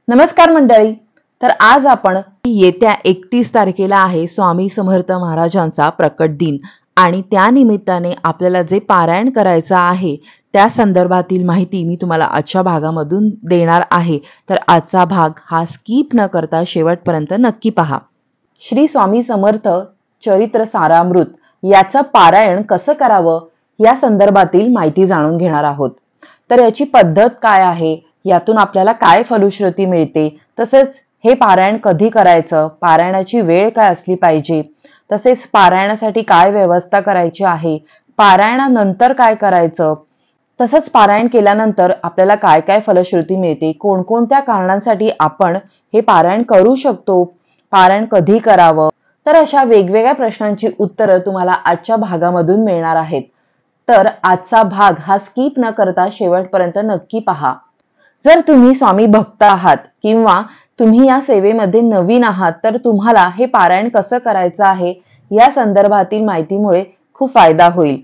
नमस्कार मंडळी. तर आज आपण येत्या 31 तारखेला आहे स्वामी समर्थ महाराजांचा प्रकट दिन आणि त्या निमित्ताने आपल्याला जे पारायण करायचं आहे त्या संदर्भातील माहिती मी तुम्हाला आजच्या भागामधून देणार आहे. तर आजचा भाग हा स्किप न करता शेवटपर्यंत नक्की पहा. श्री स्वामी समर्थ चरित्र सारामृत याचं पारायण कसं करावं या संदर्भातील माहिती जाणून घेणार आहोत. तर याची पद्धत काय आहे, यातून आपल्याला काय फलश्रुती मिळते, तसेच हे पारायण कधी करायचं, पारायणाची वेळ काय असली पाहिजे, तसेच पारायणासाठी काय व्यवस्था करायची आहे, पारायणानंतर काय करायचं, तसंच पारायण केल्यानंतर आपल्याला काय काय फलश्रुती मिळते, कोणकोणत्या कारणांसाठी आपण हे पारायण करू शकतो, पारायण कधी करावं, तर अशा वेगवेगळ्या प्रश्नांची उत्तरं तुम्हाला आजच्या भागामधून मिळणार आहेत. तर आजचा भाग हा स्किप न करता शेवटपर्यंत नक्की पहा. जर तुम्ही स्वामी भक्त आहात किंवा तुम्ही या सेवेमध्ये नवीन आहात तर तुम्हाला हे पारायण कसं करायचं आहे या संदर्भातील माहितीमुळे खूप फायदा होईल.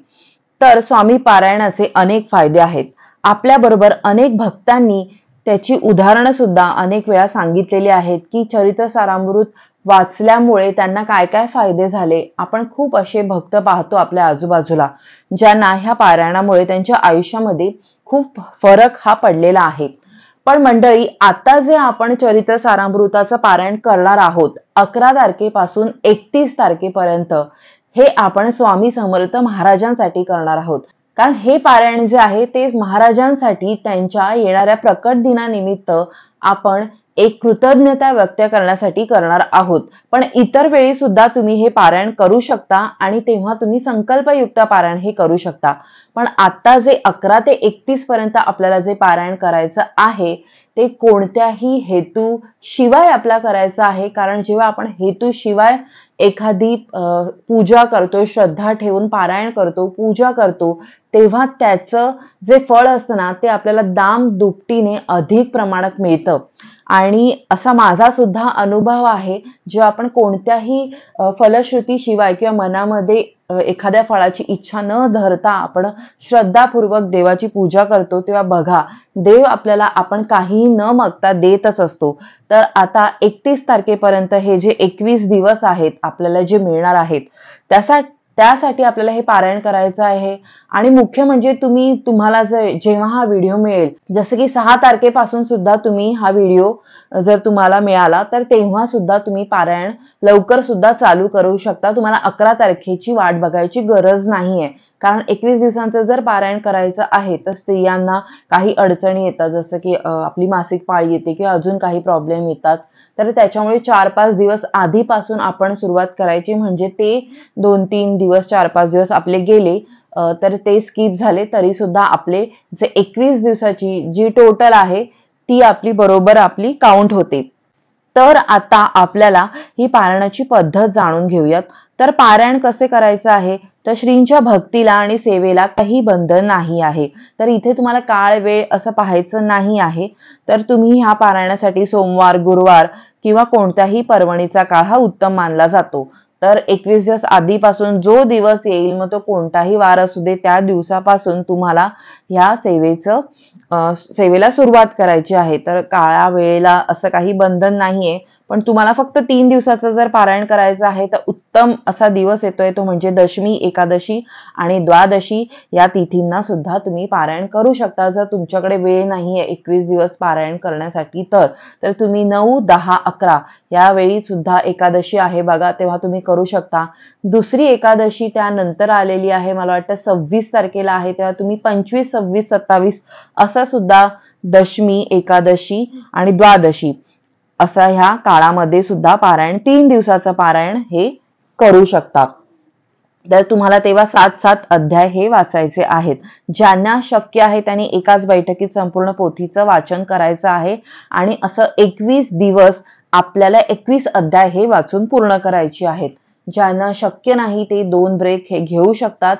तर स्वामी पारायणाचे अनेक फायदे आहेत. आपल्याबरोबर अनेक भक्तांनी त्याची उदाहरणं सुद्धा अनेक वेळा सांगितलेली आहेत की चरित्र सारामृत वाचल्यामुळे त्यांना काय काय फायदे झाले. आपण खूप असे भक्त पाहतो आपल्या आजूबाजूला ज्यांना ह्या पारायणामुळे त्यांच्या आयुष्यामध्ये खूप फरक हा पडलेला आहे. पण मंडळी, आता जे आपण चरित्र सारामृताचं पारायण करणार आहोत 11 तारखेपासून 31 तारखेपर्यंत हे आपण स्वामी समर्थ महाराजांसाठी करणार आहोत. कारण हे पारायण जे आहे ते महाराजांसाठी त्यांच्या येणाऱ्या प्रकट दिनानिमित्त आपण एक कृतज्ञता व्यक्त करण्यासाठी करणार आहोत. पण इतर वेळी सुद्धा तुम्ही हे पारायण करू शकता आणि तेव्हा तुम्ही संकल्पयुक्त पारायण हे करू शकता. पण आता जे 11 ते 31 पर्यंत आपल्याला जे पारायण करायचं आहे ते कोणत्याही हेतू शिवाय आपला करायचं आहे. कारण जेव्हा आपण हेतू शिवाय एखादी पूजा करतो, श्रद्धा ठेवून पारायण करतो, पूजा करतो, तेव्हा त्याचं जे फळ असतं ना ते आपल्याला दाम दुपटीने अधिक प्रमाणात मिळतं. आणि असा माझा सुद्धा अनुभव आहे. जेव्हा आपण कोणत्याही फलश्रुतीशिवाय किंवा मनामध्ये एखाद्या फळाची इच्छा न धरता आपण श्रद्धापूर्वक देवाची पूजा करतो तेव्हा बघा देव आपल्याला आपण काही न मागता देतच असतो. तर आता 31 तारखेपर्यंत हे जे 21 दिवस आहेत आपल्याला जे मिळणार आहेत त्यासाठी आपल्याला हे पारायण करायचं आहे. आणि मुख्य म्हणजे तुम्हाला जेव्हा हा व्हिडिओ मिळेल, जसं की 6 तारखेपासून सुद्धा तुम्ही हा व्हिडिओ जर तुम्हाला मिळाला तर तेव्हा सुद्धा तुम्ही पारायण लवकर सुद्धा चालू करू शकता. तुम्हाला 11 तारखेची वाट बघायची गरज नाहीये. कारण 21 दिवसांचं जर पारायण करायचं आहे तर स्त्रियांना काही अडचणी येतात, जसं की आपली मासिक पाळी येते किंवा अजून काही प्रॉब्लेम येतात. तर त्याच्यामुळे 4-5 दिवस आधीपासून आपण सुरुवात करायची. म्हणजे ते 2-3 दिवस 4-5 दिवस आपले गेले तर ते स्किप झाले तरी सुद्धा आपले जे 21 दिवसाची जी टोटल आहे ती आपली काउंट होते. तर आता आपल्याला ही पारायणाची पद्धत जाणून घेऊयात. तर पारायण कसे करायचं आहे, तर श्रींच्या भक्तीला आणि सेवेला काही बंधन नाही आहे. तर इथे तुम्हाला काळ वेळ असं पाहायचं नाही आहे. तर तुम्ही ह्या पारायणासाठी सोमवार, गुरुवार किंवा कोणत्याही पर्वणीचा काळ हा उत्तम मानला जातो. तर 21 दिवस आधीपासून जो दिवस येईल मग तो कोणताही वार असू दे त्या दिवसापासून तुम्हाला ह्या सेवेला सुरुवात करायची आहे. तर काळा वेळेला असं काही बंधन नाहीये. पण तुम्हाला फक्त 3 दिवसाचं जर पारायण करायचं आहे तर उत्तम असा दिवस येतोय, तो म्हणजे दशमी, एकादशी आणि द्वादशी या तिथींना सुद्धा तुम्ही पारायण करू शकता. जर तुमच्याकडे वेळ नाहीये 21 दिवस पारायण करण्यासाठी तर तुम्ही 9, 10, 11 यावेळी सुद्धा एकादशी आहे बघा, तेव्हा तुम्ही करू शकता. दुसरी एकादशी त्यानंतर आलेली आहे, मला वाटतं 26 तारखेला आहे, तेव्हा तुम्ही 25, 26, 27 असं सुद्धा दशमी, एकादशी आणि द्वादशी असा ह्या काळामध्ये सुद्धा पारायण 3 दिवसाचं पारायण हे करू शकता. तर तुम्हाला तेव्हा 7-7 अध्याय हे वाचायचे आहेत. ज्यांना शक्य आहे त्यांनी एकाच बैठकीत संपूर्ण पोथीचं वाचन करायचं आहे आणि असं 21 दिवस आपल्याला 21 अध्याय हे वाचून पूर्ण करायचे आहेत. ज्यांना शक्य नाही ते 2 ब्रेक हे घेऊ शकतात.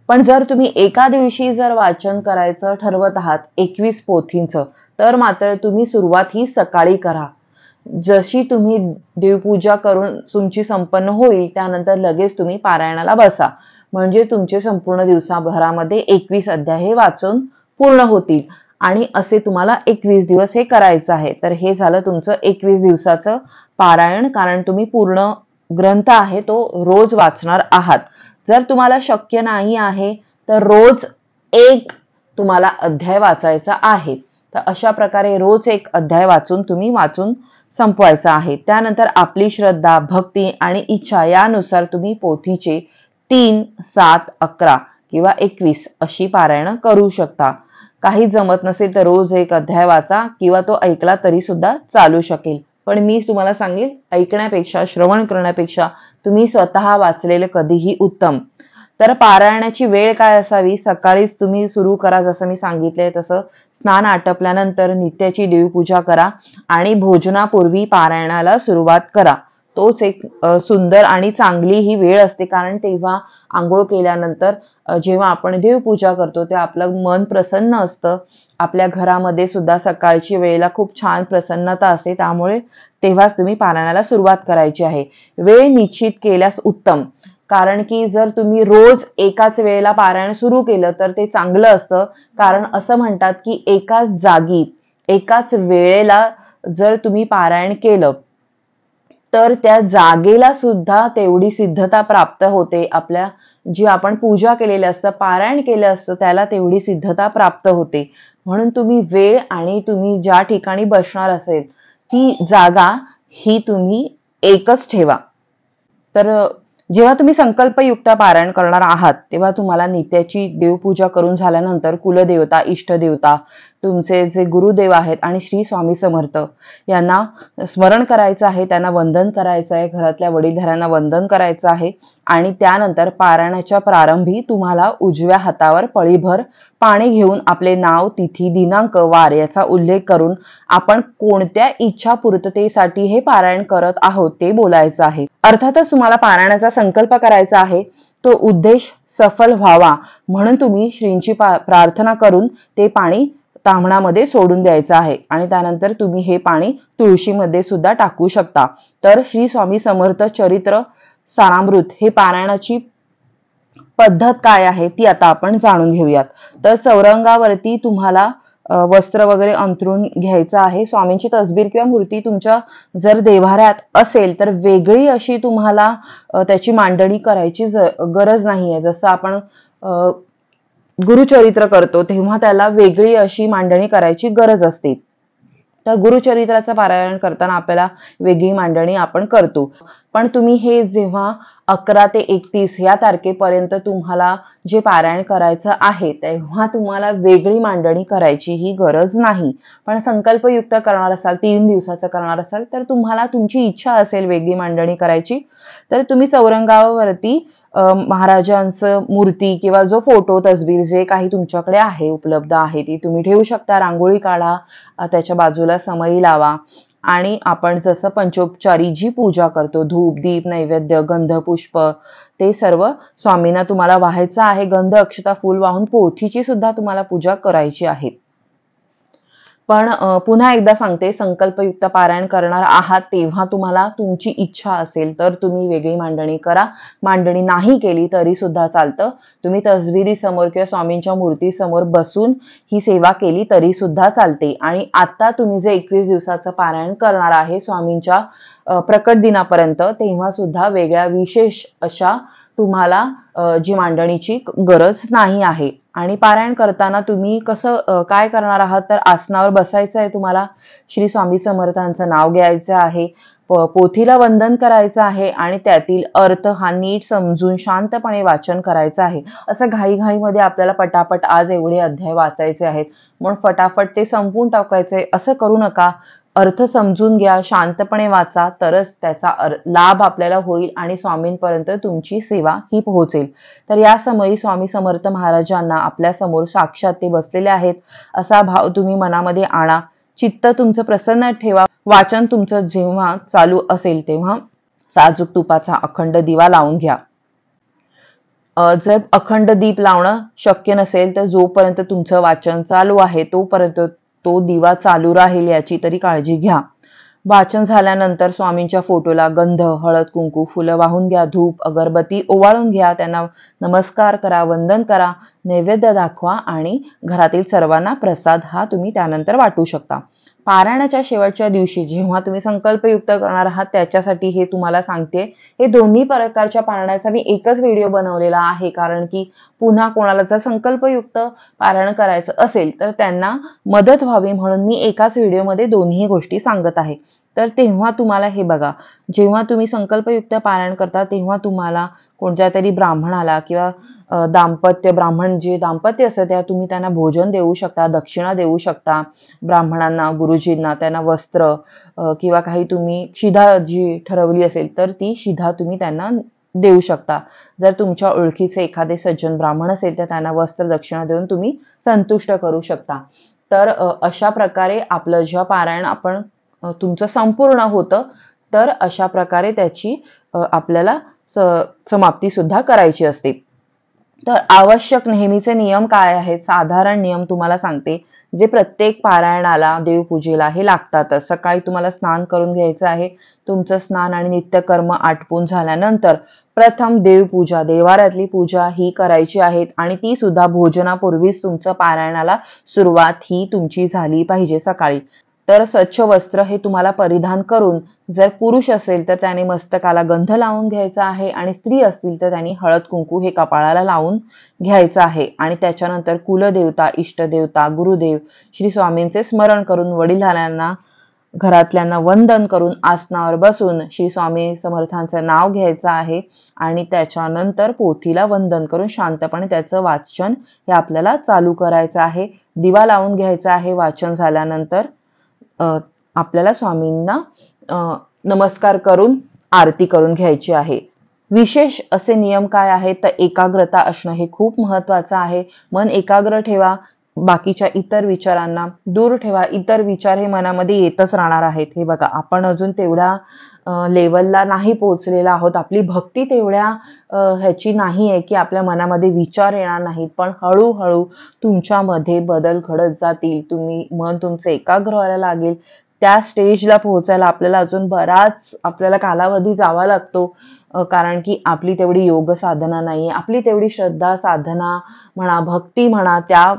पण जर तुम्ही एका दिवशी जर वाचन करायचं ठरवत आहात 21 पोथींचं तर मात्र तुम्ही सुरुवात ही सकाळी करा. जशी तुम्ही देवपूजा करून तुमची संपन्न होईल त्यानंतर लगेच तुम्ही पारायणाला बसा. म्हणजे तुमचे संपूर्ण दिवसाभरामध्ये 21 अध्याय हे वाचून पूर्ण होतील. आणि असे तुम्हाला 21 दिवस हे करायचं आहे. तर हे झालं तुमचं 21 दिवसाचं पारायण, कारण तुम्ही पूर्ण ग्रंथ आहे तो रोज वाचणार आहात. जर तुम्हाला शक्य नाही आहे तर रोज एक तुम्हाला अध्याय वाचायचा आहे. तर अशा प्रकारे रोज एक अध्याय वाचून संपवायचा आहे. त्यानंतर आपली श्रद्धा, भक्ती आणि इच्छा यानुसार तुम्ही पोथीचे 3, 7, 11 किंवा 21 अशी पारायण करू शकता. काही जमत नसेल तर रोज एक अध्याय वाचा किंवा तो ऐकला तरी सुद्धा चालू शकेल. पण मी तुम्हाला सांगेल, ऐकण्यापेक्षा, श्रवण करण्यापेक्षा तुम्ही स्वतः वाचलेले कधीही उत्तम. तर पारायणाची वेळ काय असावी? सकाळीच तुम्ही सुरू करा, जसं मी सांगितलंय तसं. स्नान आटपल्यानंतर नित्याची देवपूजा करा आणि भोजनापूर्वी पारायणाला सुरुवात करा. तोच एक सुंदर आणि चांगली ही वेळ असते, कारण तेव्हा आंघोळ केल्यानंतर जेव्हा आपण देवपूजा करतो तेव्हा आपलं मन प्रसन्न असतं. आपल्या घरामध्ये सुद्धा सकाळची वेळेला खूप छान प्रसन्नता असते, त्यामुळे तेव्हाच तुम्ही पारायणाला सुरुवात करायची आहे. वेळ निश्चित केल्यास उत्तम, कारण की जर तुम्ही रोज एकाच वेळेला पारायण सुरू केलं तर ते चांगलं असतं. कारण असं म्हणतात की एकाच जागी एकाच वेळेला जर तुम्ही पारायण केलं तर त्या जागेला सुद्धा तेवढी सिद्धता प्राप्त होते. आपल्या जी आपण पूजा केलेली असतं, पारायण केलं असतं, त्याला तेवढी सिद्धता प्राप्त होते. म्हणून तुम्ही वेळ आणि तुम्ही ज्या ठिकाणी बसणार असेल ती जागा ही तुम्ही एकच ठेवा. तर जेव्हा तुम्ही संकल्पयुक्त पारायण करणार आहात तेव्हा तुम्हाला नित्याची देवपूजा करून झाल्यानंतर कुलदेवता, इष्टदेवता, तुमचे जे गुरुदेव आहेत आणि श्री स्वामी समर्थ यांना स्मरण करायचं आहे, त्यांना वंदन करायचं आहे, घरातल्या वडीलधाऱ्यांना वंदन करायचं आहे. आणि त्यानंतर पारायणाच्या प्रारंभी तुम्हाला उजव्या हातावर पळीभर पाणी घेऊन आपले नाव, तिथी, दिनांक, वार याचा उल्लेख करून आपण कोणत्या इच्छा पूर्ततेसाठी हे पारायण करत आहोत ते बोलायचं आहे. अर्थातच तुम्हाला पारायणाचा संकल्प करायचा आहे, तो उद्देश सफल व्हावा म्हणून तुम्ही श्रींची प्रार्थना करून ते पाणी ताम्हणामध्ये सोडून द्यायचं आहे. आणि त्यानंतर तुम्ही हे पाणी तुळशीमध्ये सुद्धा टाकू शकता. तर श्री स्वामी समर्थ चरित्र सारामृत हे पारायणाची पद्धत काय आहे ती आता आपण जाणून घेऊयात. तर चौरंगावरती तुम्हाला वस्त्र वगैरे अंथरून घ्यायचं आहे. स्वामींची तसबीर किंवा मूर्ती तुमच्या जर देव्हाऱ्यात असेल तर वेगळी अशी तुम्हाला त्याची मांडणी करायची गरज नाहीये. जसं आपण गुरुचरित्र करतो तेव्हा त्याला वेगळी अशी मांडणी करायची गरज असते. तर गुरुचरित्राचं पारायण करताना आपल्याला वेगळी मांडणी आपण करतो. पण तुम्ही हे जेव्हा 11 ते 31 या तारखेपर्यंत तुम्हाला जे पारायण करायचं आहे तेव्हा तुम्हाला वेगळी मांडणी करायची ही गरज नाही. पण संकल्पयुक्त करणार असाल, 3 दिवसाचं करणार असाल तर तुम्हाला तुमची इच्छा असेल वेगळी मांडणी करायची तर तुम्ही चौरंगावरती महाराजांचं मूर्ती किंवा जो फोटो, तसबीर जे काही तुमच्याकडे आहे, उपलब्ध आहे, ती तुम्ही ठेवू शकता. रांगोळी काढा, त्याच्या बाजूला समई लावा आणि आपण जसं पंचोपचारी जी पूजा करतो, धूप, दीप, नैवेद्य, गंध, पुष्प, ते सर्व स्वामींना तुम्हाला वाहायचं आहे. गंध, अक्षता, फूल वाहून पोथीची सुद्धा तुम्हाला पूजा करायची आहे. पण पुन्हा एकदा सांगते, संकल्पयुक्त पारायण करणार आहात तेव्हा तुम्हाला तुमची इच्छा असेल तर तुम्ही वेगळी मांडणी करा. मांडणी नाही केली तरी सुद्धा चालतं. तुम्ही तसबिरी समोर किंवा स्वामींच्या मूर्ती समोर बसून ही सेवा केली तरी सुद्धा चालते. आणि आता तुम्ही जे 21 दिवसाचं पारायण करणार आहे स्वामींच्या प्रकट दिनापर्यंत, तेव्हा सुद्धा वेगळ्या विशेष अशा तुम्हाला जी मांडणीची गरज नाही आहे. आणि पारायण करताना तुम्ही कसं काय करणार आहात तर आसनावर बसायचं आहे तुम्हाला. श्री स्वामी समर्थांचं नाव घ्यायचं आहे, पोथीला वंदन करायचं आहे आणि त्यातील अर्थ हा नीट समजून शांतपणे वाचन करायचं आहे. असं घाईघाईमध्ये आपल्याला पटापट आज एवढे अध्याय वाचायचे आहेत म्हणून फटाफट ते संपवून टाकायचे असं करू नका. अर्थ समजून घ्या, शांतपणे वाचा, तरच त्याचा लाभ आपल्याला होईल आणि स्वामींपर्यंत तुमची सेवा ही पोहोचेल. तर या समयी स्वामी समर्थ महाराजांना आपल्या समोर साक्षात ते बसलेले आहेत असा भाव तुम्ही मनामध्ये आणा. चित्त तुमचं प्रसन्न ठेवा. वाचन तुमचं जेव्हा चालू असेल तेव्हा साजूक तुपाचा अखंड दिवा लावून घ्या. जर अखंड दीप लावणं शक्य नसेल तर जोपर्यंत तुमचं वाचन चालू आहे तोपर्यंत तो दिवा चालू राहील याची तरी काळजी घ्या. वाचन झाल्यानंतर स्वामींच्या फोटोला गंध, हळद, कुंकू, फुलं वाहून घ्या, धूप, अगरबत्ती ओवाळून घ्या, त्यांना नमस्कार करा, वंदन करा, नैवेद्य दाखवा आणि घरातील सर्वांना प्रसाद हा तुम्ही त्यानंतर वाटू शकता. पारायणाच्या शेवटच्या दिवशी जेव्हा तुम्ही संकल्पयुक्त करणार आहात त्याच्यासाठी हे तुम्हाला सांगते. हे दोन्ही प्रकारच्या पारायणाचा मी एकच व्हिडिओ बनवलेला आहे, कारण की पुन्हा कोणाला जर संकल्पयुक्त पारायण करायचं असेल तर त्यांना मदत व्हावी म्हणून मी एकाच व्हिडिओमध्ये दोन्ही गोष्टी सांगत आहे. तर तेव्हा तुम्हाला हे बघा, जेव्हा तुम्ही संकल्पयुक्त पारायण करता तेव्हा तुम्हाला कोणत्या तरी ब्राह्मणाला किंवा दाम्पत्य ब्राह्मण जे दाम्पत्य असतं त्या तुम्ही त्यांना भोजन देऊ शकता, दक्षिणा देऊ शकता. ब्राह्मणांना, गुरुजींना त्यांना वस्त्र किंवा काही तुम्ही शिधा जी ठरवली असेल तर ती शिधा तुम्ही त्यांना देऊ शकता. जर तुमच्या ओळखीचे एखादे सज्जन ब्राह्मण असेल तर त्यांना वस्त्र दक्षिणा देऊन तुम्ही संतुष्ट करू शकता. तर अशा प्रकारे आपलं जे पारायण आपण तुमचं संपूर्ण होतं. तर अशा प्रकारे त्याची आपल्याला समाप्ती सुद्धा करायची असते. तर आवश्यक नेहमीचे नियम काय आहेत? साधारण नियम तुम्हाला सांगते, जे प्रत्येक पारायणाला, देवपूजेला हे लागतातच. सकाळी तुम्हाला स्नान करून घ्यायचं आहे. तुमचं स्नान आणि नित्यकर्म आटपून झाल्यानंतर प्रथम देवपूजा, देवाऱ्यातली पूजा ही करायची आहे आणि ती सुद्धा भोजनापूर्वीच तुमचं पारायणाला सुरुवात ही तुमची झाली पाहिजे सकाळी. तर स्वच्छ वस्त्र हे तुम्हाला परिधान करून, जर पुरुष असेल तर त्याने मस्तकाला गंध लावून घ्यायचा आहे आणि स्त्री असतील तर त्यांनी हळद कुंकू हे कपाळाला लावून घ्यायचं आहे. आणि त्याच्यानंतर कुलदेवता, इष्टदेवता, गुरुदेव, श्री स्वामींचे स्मरण करून वडिलांना, घरातल्यांना वंदन करून आसनावर बसून श्री स्वामी समर्थांचं नाव घ्यायचं आहे आणि त्याच्यानंतर पोथीला वंदन करून शांतपणे त्याचं वाचन हे आपल्याला चालू करायचं आहे. दिवा लावून घ्यायचा आहे. वाचन झाल्यानंतर आपल्याला स्वामींना नमस्कार करून आरती करून घ्यायची आहे. विशेष असे नियम काय आहेत तर एकाग्रता असणं हे खूप महत्वाचं आहे. मन एकाग्र ठेवा, बाकीच्या इतर विचारांना दूर ठेवा. इतर विचार हे मनामध्ये येतच राहणार आहेत. हे बघा, आपण अजून तेवढ्या लेवलला नाही पोहोचलेला आहोत. आपली भक्ती तेवढ्या ह्याची नाही आहे की आपल्या मनामध्ये विचार येणार नाहीत. पण हळूहळू तुमच्यामध्ये बदल घडत जातील. मन तुमचं एकाग्र व्हायला लागेल. त्या स्टेजला पोहोचायला आपल्याला अजून बराच कालावधी जावा लागतो, कारण की आपली तेवढी योग साधना नाहीये, आपली तेवढी श्रद्धा साधना म्हणा, भक्ती म्हणा त्या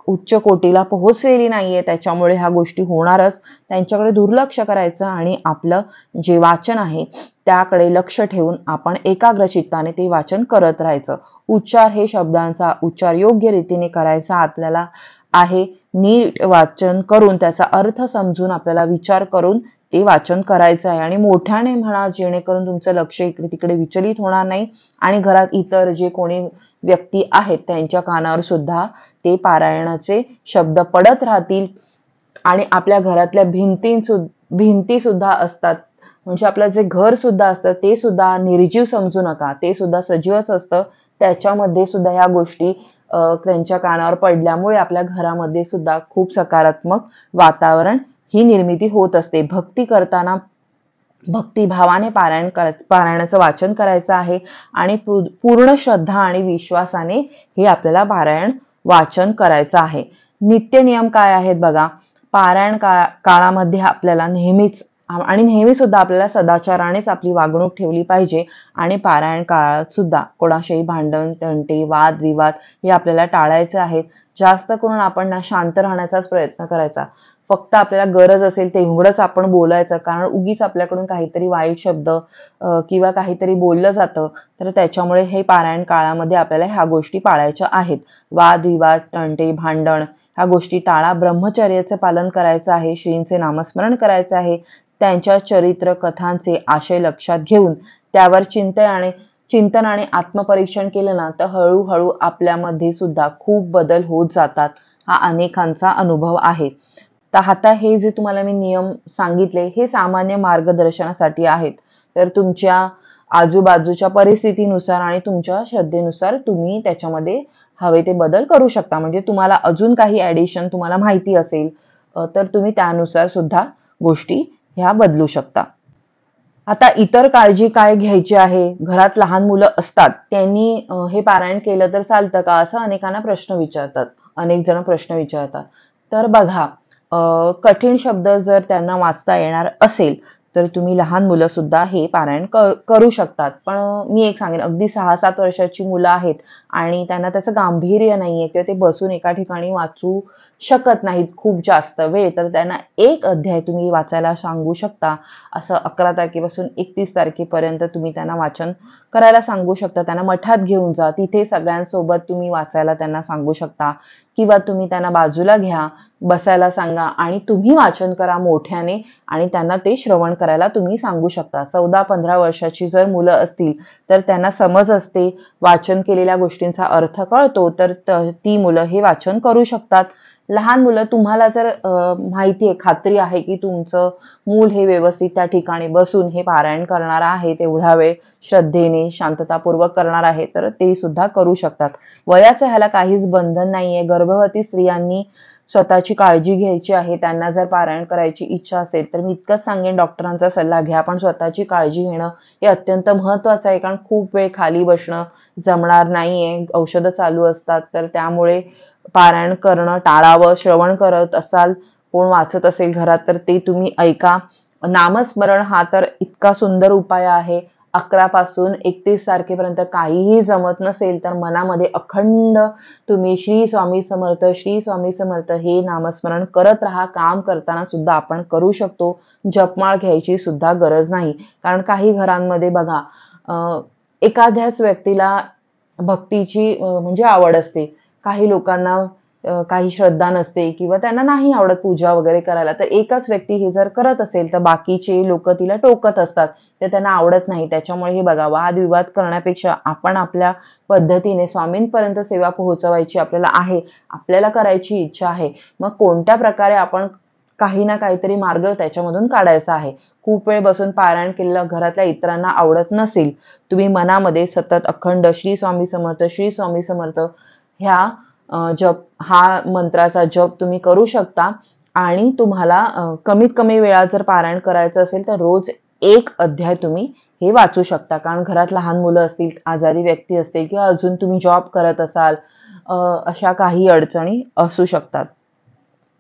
उच्च कोटीला पोहोचलेली नाहीये. त्याच्यामुळे ह्या गोष्टी होणारच. त्यांच्याकडे दुर्लक्ष करायचं आणि आपलं जे वाचन आहे त्याकडे लक्ष ठेवून आपण एकाग्र चित्ताने ते वाचन करत राहायचं. उच्चार हे शब्दांचा उच्चार योग्य रीतीने करायचा आपल्याला आहे. नीट वाचन करून त्याचा अर्थ समजून आपल्याला विचार करून ते वाचन करायचं आहे आणि मोठ्याने म्हणा, जेणेकरून तुमचं लक्ष इकडे तिकडे विचलित होणार नाही आणि घरात इतर जे कोणी व्यक्ती आहेत त्यांच्या कानावर सुद्धा ते पारायणाचे शब्द पडत राहतील. आणि आपल्या घरातल्या भिंती सुद्धा असतात, म्हणजे आपलं जे घर सुद्धा असतं ते सुद्धा निर्जीव समजू नका, ते सुद्धा सजीवच असतं. त्याच्यामध्ये सुद्धा ह्या गोष्टी त्यांच्या कानावर पडल्यामुळे आपल्या घरामध्ये सुद्धा खूप सकारात्मक वातावरण ही निर्मिती होत असते. भक्ती करताना भक्तिभावाने पारायणाचं वाचन करायचं आहे आणि पूर्ण श्रद्धा आणि विश्वासाने हे आपल्याला पारायण वाचन करायचं आहे. नित्य नियम काय आहेत बघा. पारायण काळामध्ये आपल्याला नेहमीच सुद्धा आपल्याला सदाचारानेच आपली वागणूक ठेवली पाहिजे आणि पारायण काळात सुद्धा कोणाशीही भांडण, तंटे, वाद विवाद हे आपल्याला टाळायचे आहेत. जास्त करून आपण शांत राहण्याचाच प्रयत्न करायचा. फक्त आपल्याला गरज असेल तेवढंच आपण बोलायचं, कारण उगीच आपल्याकडून काहीतरी वाईट शब्द किंवा काहीतरी बोललं जातं तर त्याच्यामुळे हे पारायण काळामध्ये आपल्याला ह्या गोष्टी पाळायच्या आहेत. वाद विवाद, तंटे, भांडण ह्या गोष्टी टाळा. ब्रह्मचर्याचे पालन करायचं आहे. श्रींचे नामस्मरण करायचे आहे. त्यांच्या चरित्र कथांचे आशय लक्षात घेऊन त्यावर चिंतन आणि आत्मपरीक्षण केलं ना तर हळूहळू आपल्यामध्ये सुद्धा खूप बदल होत जातात. हा अनेकांचा अनुभव आहे. तर आता हे जे तुम्हाला मी नियम सांगितले हे सामान्य मार्गदर्शनासाठी आहेत. तर तुमच्या आजूबाजूच्या परिस्थितीनुसार आणि तुमच्या श्रद्धेनुसार तुम्ही त्याच्यामध्ये हवे ते बदल करू शकता. म्हणजे तुम्हाला अजून काही ऍडिशन तुम्हाला माहिती असेल तर तुम्ही त्यानुसार सुद्धा गोष्टी ह्या बदलू शकता. आता इतर काळजी काय घ्यायची आहे. घरात लहान मुलं असतात, त्यांनी हे पारायण केलं तर चालतं का, असं अनेक जण प्रश्न विचारतात. तर बघा, कठीण शब्द जर त्यांना वाचता येणार असेल तर तुम्ही लहान मुलं सुद्धा हे पारायण करू शकतात. पण मी एक सांगेन, अगदी 6-7 वर्षाची मुलं आहेत आणि त्यांना त्याचं गांभीर्य नाहीये किंवा ते बसून एका ठिकाणी वाचू शकत नाहीत खूप जास्त वेळ, तर त्यांना एक अध्याय तुम्ही वाचायला सांगू शकता. असं 11 तारखेपासून 31 तारखेपर्यंत तुम्ही त्यांना वाचन करायला सांगू शकता. त्यांना मठात घेऊन जा, तिथे सगळ्यांसोबत तुम्ही वाचायला त्यांना सांगू शकता किंवा तुम्ही त्यांना बाजूला घ्या, बसायला सांगा आणि तुम्ही वाचन करा मोठ्याने आणि त्यांना ते श्रवण करायला तुम्ही सांगू शकता. 14-15 वर्षाची जर मुलं असतील तर त्यांना समज असते, वाचन केलेल्या गोष्टींचा अर्थ कळतो, तर ती मुलं हे वाचन करू शकतात. लहान मुलं, तुम्हाला जर माहिती आहे, खात्री आहे की तुमचं मूल हे व्यवस्थित त्या ठिकाणी बसून हे पारायण करणार आहे, तेवढा वेळ श्रद्धेने शांततापूर्वक करणार आहे, तर ते सुद्धा करू शकतात. वयाचं ह्याला काहीच बंधन नाहीये. गर्भवती स्त्रियांनी स्वतःची काळजी घ्यायची आहे. त्यांना जर पारायण करायची इच्छा असेल तर मी इतकंच सांगेन, डॉक्टरांचा सल्ला घ्या, पण स्वतःची काळजी घेणं हे अत्यंत महत्वाचं आहे. कारण खूप वेळ खाली बसणं जमणार नाहीये, औषधं चालू असतात, तर त्यामुळे पारायण करणं टाळावं. श्रवण करत असाल, कोण वाचत असेल घरात, तर ते तुम्ही ऐका. नामस्मरण हा तर इतका सुंदर उपाय आहे. 11 पासून 31 तारखेपर्यंत काहीही जमत नसेल तर मनामध्ये अखंड तुम्ही श्री स्वामी समर्थ, श्री स्वामी समर्थ हे नामस्मरण करत राहा. काम करताना सुद्धा आपण करू शकतो. जपमाळ घ्यायची सुद्धा गरज नाही. कारण काही घरांमध्ये बघा, एखाद्याच व्यक्तीला भक्तीची म्हणजे आवड असते. काही लोकांना काही श्रद्धा नसते किंवा त्यांना नाही आवडत पूजा वगैरे करायला, तर एकच व्यक्ती हे जर करत असेल तर बाकीचे लोक तिला टोकत असतात, ते त्यांना आवडत नाही. त्याच्यामुळे हे बघा, वादविवाद करण्यापेक्षा आपण आपल्या पद्धतीने स्वामींपर्यंत सेवा पोहोचवायची आपल्याला आहे, आपल्याला करायची इच्छा आहे, मग कोणत्या प्रकारे आपण काही ना काहीतरी मार्ग त्याच्यामधून काढायचा आहे. खूप वेळ बसून पारायण केलेलं घरातल्या इतरांना आवडत नसेल, तुम्ही मनामध्ये सतत अखंड श्री स्वामी समर्थ, श्री स्वामी समर्थ ह्या हा मंत्राचा जप तुम्ही करू शकता. आणि तुम्हाला कमीत कमी वेळा जर पारायण करायचं असेल तर रोज एक अध्याय तुम्ही हे वाचू शकता. कारण घरात लहान मुलं असतील, आजारी व्यक्ती असतील किंवा अजून तुम्ही जॉब करत असाल, अशा काही अडचणी असू शकतात.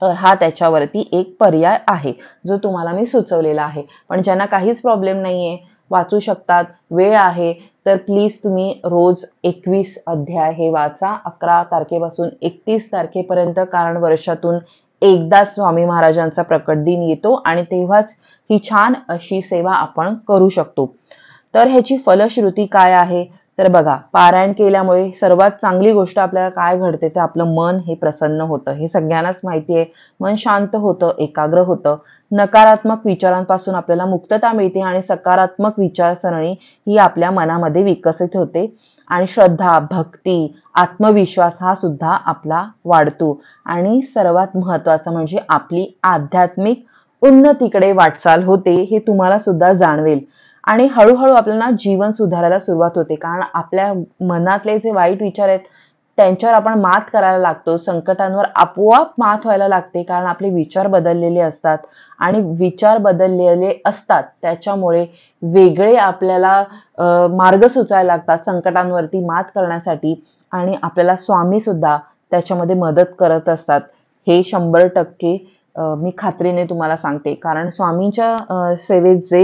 तर हा त्याच्यावरती एक पर्याय आहे जो तुम्हाला मी सुचवलेला आहे. पण ज्यांना काहीच प्रॉब्लेम नाहीये, वाचू शकतात, वेळ आहे, तर प्लीज तुम्ही रोज 21 अध्याय हे वाचा 11 तारखेपासून 31 तारखेपर्यंत. कारण वर्षातून एकदाच स्वामी महाराजांचा प्रकट दिन येतो आणि तेव्हाच ही छान अशी सेवा आपण करू शकतो. तर ह्याची फलश्रुती काय आहे तर बघा, पारायण केल्यामुळे सर्वात चांगली गोष्ट आपल्याला काय घडते तर आपलं मन हे प्रसन्न होतं. हे सगळ्यांनाच माहिती आहे. मन शांत होतं, एकाग्र होतं, नकारात्मक विचारांपासून आपल्याला मुक्तता मिळते आणि सकारात्मक विचारसरणी ही आपल्या मनामध्ये विकसित होते आणि श्रद्धा, भक्ती, आत्मविश्वास हा सुद्धा आपला वाढतो. आणि सर्वात महत्वाचं म्हणजे आपली आध्यात्मिक उन्नतीकडे वाटचाल होते, हे तुम्हाला सुद्धा जाणवेल. आणि हळूहळू आपल्याला जीवन सुधारायला सुरुवात होते. कारण आपल्या मनातले जे वाईट विचार आहेत त्यांच्यावर आपण मात करायला लागतो. संकटांवर आपोआप मात व्हायला लागते, कारण आपले विचार बदललेले असतात आणि विचार बदललेले असतात त्याच्यामुळे वेगळे आपल्याला मार्ग सुचायला लागतात संकटांवरती मात करण्यासाठी. आणि आपल्याला स्वामी सुद्धा त्याच्यामध्ये मदत करत असतात. हे 100% मी खात्रीने तुम्हाला सांगते. कारण स्वामींच्या सेवेत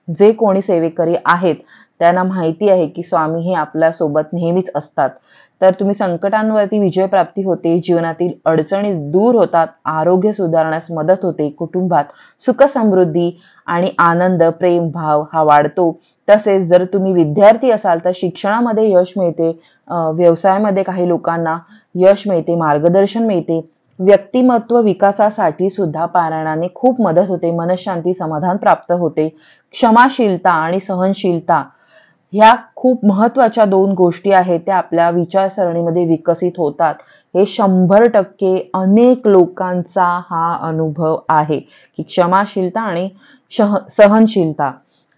जे कोणी सेवेकरी आहेत त्यांना माहिती आहे की स्वामी हे आपल्या सोबत नेहमीच असतात. तर तुम्ही संकटांवरती विजय प्राप्ती होते, जीवनातील अडचणी दूर होतात, आरोग्य सुधारण्यास मदत होते, कुटुंबात सुख समृद्धी आणि आनंद, प्रेम भाव हा वाढतो. तसेच जर तुम्ही विद्यार्थी असाल तर शिक्षणामध्ये यश मिळते, व्यवसायामध्ये काही लोकांना यश मिळते, मार्गदर्शन मिळते. व्यक्तिमत्व विकासासाठी सुद्धा पारायणाने खूप मदत होते, मनशांती, समाधान प्राप्त होते. क्षमाशीलता आणि सहनशीलता ह्या खूप महत्वाच्या 2 गोष्टी आहेत, त्या आपल्या विचारसरणीमध्ये विकसित होतात. हे 100% अनेक लोकांचा हा अनुभव आहे की क्षमाशीलता आणि सहनशीलता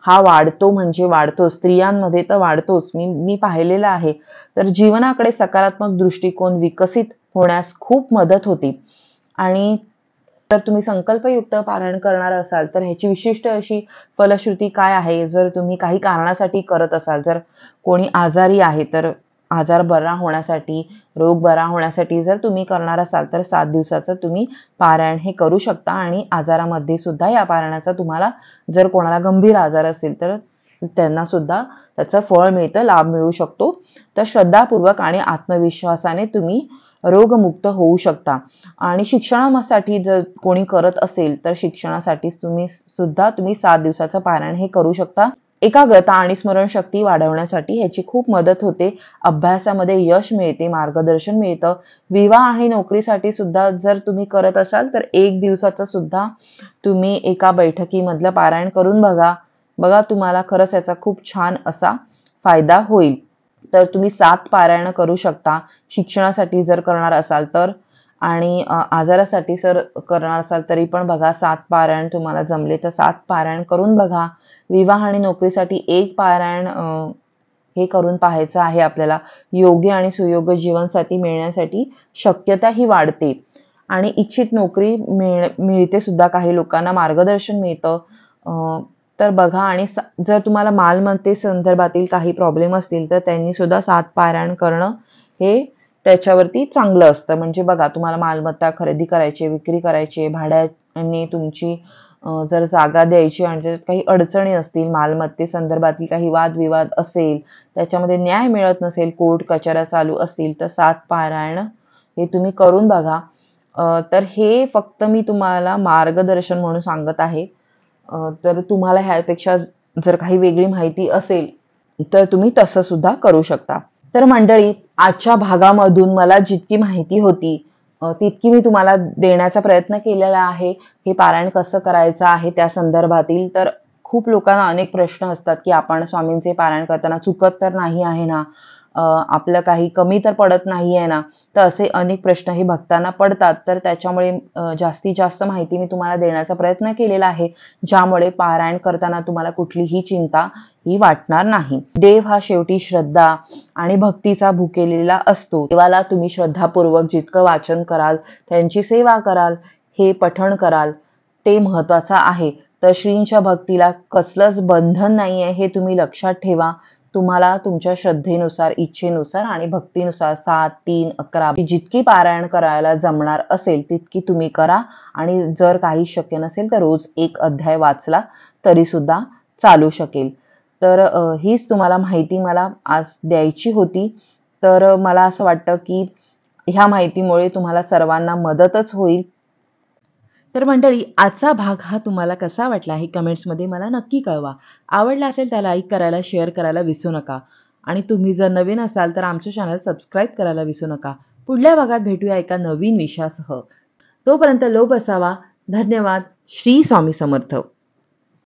हा वाढतो, म्हणजे वाढतो, स्त्रियांमध्ये तर वाढतोच. मी पाहिलेलं आहे. तर जीवनाकडे सकारात्मक दृष्टिकोन विकसित होण्यास खूप मदत होते. आणि जर तुम्ही संकल्पयुक्त पारायण करणार असाल तर ह्याची विशिष्ट अशी फलश्रुती काय आहे, जर तुम्ही काही कारणासाठी करत असाल, जर कोणी आजारी आहे तर आजार बरा होण्यासाठी, रोग बरा होण्यासाठी जर तुम्ही करणार असाल तर 7 दिवसाचं तुम्ही पारायण हे करू शकता. आणि आजारामध्ये सुद्धा या पारायणाचा तुम्हाला, जर कोणाला गंभीर आजार असेल तर त्यांना सुद्धा त्याचं फळ मिळतं, लाभ मिळू शकतो. तर श्रद्धापूर्वक आणि आत्मविश्वासाने तुम्ही रोगमुक्त होऊ शकता. आणि शिक्षणासाठी जर कोणी करत असेल तर शिक्षणासाठी तुम्ही 7 दिवसाचं पारायण हे करू शकता. एकाग्रता आणि स्मरणशक्ती वाढवण्यासाठी ह्याची खूप मदत होते. अभ्यासामध्ये यश मिळते, मार्गदर्शन मिळतं. विवाह आणि नोकरीसाठी सुद्धा जर तुम्ही करत असाल तर 1 दिवसाचं सुद्धा तुम्ही एका बैठकीमधलं पारायण करून बघा तुम्हाला खरंच याचा खूप छान असा फायदा होईल. तर तुम्ही 7 पारायण करू शकता शिक्षणासाठी जर करणार असाल तर. आणि आजारासाठी जर करणार असाल तरी पण बघा 7 पारायण तुम्हाला जमले तर 7 पारायण करून बघा. विवाह आणि नोकरीसाठी 1 पारायण हे करून पाहायचं आहे आपल्याला. योग्य आणि सुयोग्य जीवनसाथी मिळण्यासाठी शक्यता ही वाढते. आणि इच्छित नोकरी मिळते सुद्धा, काही लोकांना मार्गदर्शन मिळतं. तर बघा. आणि जर तुम्हाला मालमत्ते संदर्भातील काही प्रॉब्लेम असतील तर त्यांनी सुद्धा 7 पारायण करणं हे त्याच्यावरती चांगलं असतं. म्हणजे बघा तुम्हाला मालमत्ता खरेदी करायची, विक्री करायची, भाड्याने तुमची जर जागा द्यायची आणि त्याच्यात काही अडचणी असतील, मालमत्ते संदर्भातील काही वादविवाद असेल, त्याच्यामध्ये न्याय मिळत नसेल, कोर्ट कचऱ्या चालू असतील तर 7 पारायण हे तुम्ही करून बघा. तर हे फक्त मी तुम्हाला मार्गदर्शन म्हणून सांगत आहे. तर तुम्हाला ह्यापेक्षा जर काही वेगळी माहिती असेल तर तुम्ही तसं सुद्धा करू शकता. तर मंडळी, आजच्या भागामधून मला जितकी माहिती होती तितकी मी तुम्हाला देण्याचा प्रयत्न केलेला आहे. हे पारायण कसं करायचं आहे त्या संदर्भातील. तर खूप लोकांना अनेक प्रश्न असतात की आपण स्वामींचे पारायण करताना चुकत तर नाही आहे ना, आपलं काही कमी तर पडत नाही आहे ना. तर असे अनेक प्रश्न हे भक्तांना पडतात. तर त्याच्यामुळे जास्तीत जास्त माहिती मी तुम्हाला देण्याचा प्रयत्न केलेला आहे, ज्यामुळे पारायण करताना तुम्हाला कुठलीही चिंता ही वाटणार नाही. देव हा शेवटी श्रद्धा आणि भक्तीचा भुकेलेला असतो. देवाला तुम्ही श्रद्धापूर्वक जितकं वाचन कराल, त्यांची सेवा कराल, हे पठण कराल, ते महत्वाचं आहे. तर श्रींच्या भक्तीला कसलंच बंधन नाहीये, हे तुम्ही लक्षात ठेवा. तुम्हाला तुमच्या श्रद्धेनुसार, इच्छेनुसार आणि भक्तीनुसार 7, 3, 11 जितकी पारायण करायला जमणार असेल तितकी तुम्ही करा. आणि जर काही शक्य नसेल तर रोज 1 अध्याय वाचला तरी सुद्धा चालू शकेल. तर हीच तुम्हाला माहिती मला आज द्यायची होती. तर मला असं वाटतं की ह्या माहितीमुळे तुम्हाला सर्वांना मदतच होईल. तर मंडळी, आजचा भाग हा तुम्हाला कसा वाटला हे कमेंट्समध्ये मला नक्की कळवा. आवडला असेल तर लाईक करायला, शेअर करायला विसरू नका. आणि तुम्ही जर नवीन असाल तर आमचं चॅनल सबस्क्राईब करायला विसरू नका. पुढल्या भागात भेटूया एका नवीन विषयासह. तोपर्यंत लोभ असावा. धन्यवाद. श्री स्वामी समर्थ.